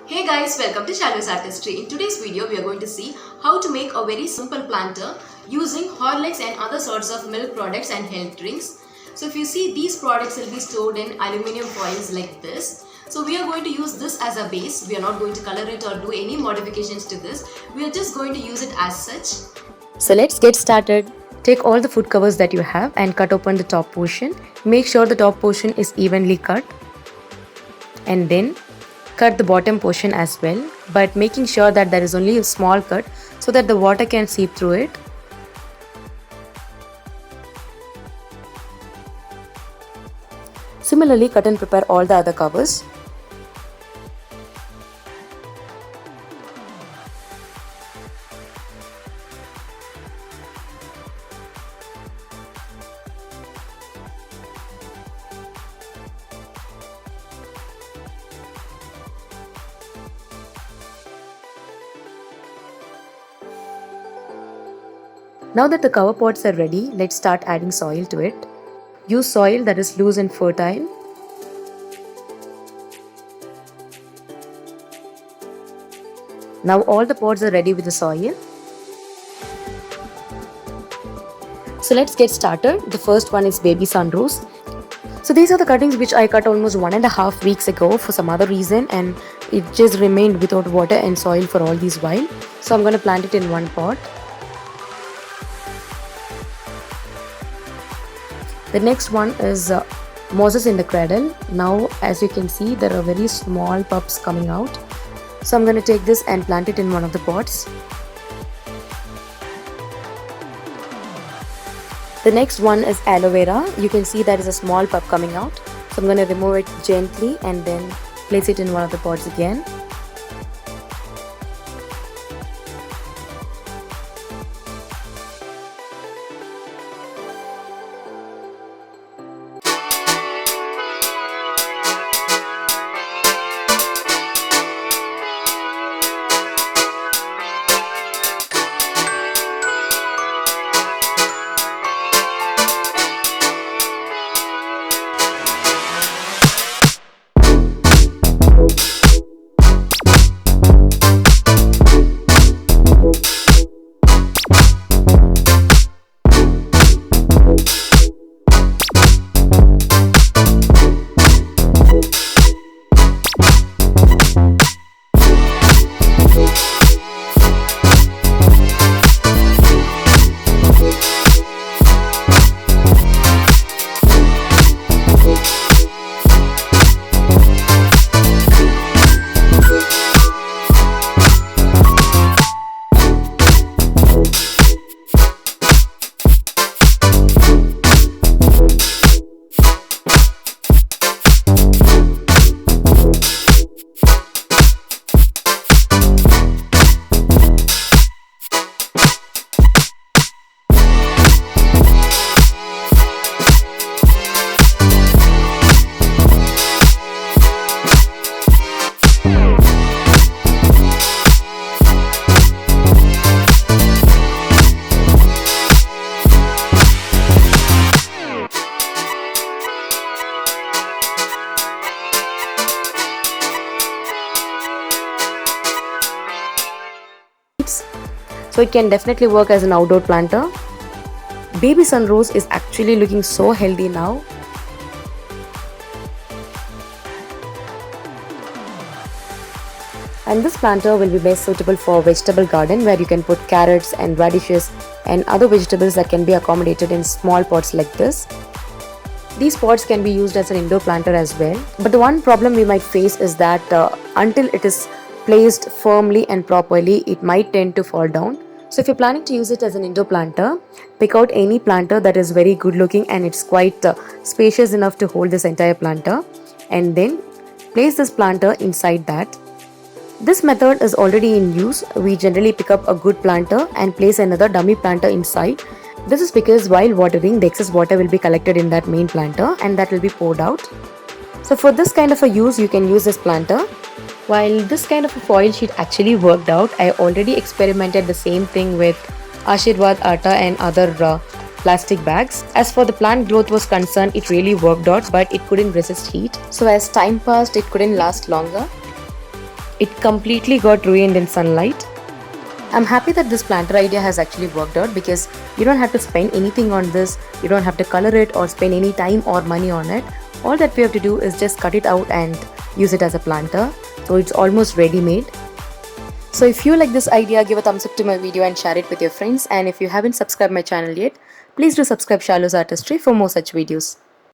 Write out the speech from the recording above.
Hey guys, welcome to Shadow's Artistry. In today's video, we are going to see how to make a very simple planter using Horlicks and other sorts of milk products and health drinks. So if you see, these products will be stored in aluminium foils like this. So we are going to use this as a base. We are not going to color it or do any modifications to this. We are just going to use it as such. So let's get started. Take all the food covers that you have and cut open the top portion. Make sure the top portion is evenly cut. And then cut the bottom portion as well, but making sure that there is only a small cut so that the water can seep through it. Similarly, cut and prepare all the other covers. Now that the cover pots are ready, let's start adding soil to it. Use soil that is loose and fertile. Now all the pots are ready with the soil. So let's get started. The first one is baby sunrose. So these are the cuttings which I cut almost 1.5 weeks ago for some other reason, and it just remained without water and soil for all this while. So I'm going to plant it in one pot. The next one is Moses in the cradle. Now as you can see, there are very small pups coming out. So I'm going to take this and plant it in one of the pots. The next one is aloe vera. You can see there is a small pup coming out. So I'm going to remove it gently and then place it in one of the pots again. So it can definitely work as an outdoor planter. Baby sunrose is actually looking so healthy now. And this planter will be best suitable for vegetable garden where you can put carrots and radishes and other vegetables that can be accommodated in small pots like this. These pots can be used as an indoor planter as well. But the one problem we might face is that until it is placed firmly and properly, it might tend to fall down. So if you're planning to use it as an indoor planter, pick out any planter that is very good looking and it's quite spacious enough to hold this entire planter, and then place this planter inside that. This method is already in use. We generally pick up a good planter and place another dummy planter inside. This is because while watering, the excess water will be collected in that main planter and that will be poured out. So for this kind of a use, you can use this planter. While this kind of a foil sheet actually worked out, I already experimented the same thing with Ashirwad Atta and other plastic bags. As for the plant growth was concerned, it really worked out, but it couldn't resist heat. So as time passed, it couldn't last longer. It completely got ruined in sunlight. I'm happy that this planter idea has actually worked out because you don't have to spend anything on this, you don't have to color it or spend any time or money on it. All that we have to do is just cut it out and use it as a planter. So it's almost ready made. So if you like this idea, give a thumbs up to my video and share it with your friends. And if you haven't subscribed my channel yet, please do subscribe Shallows Artistry for more such videos.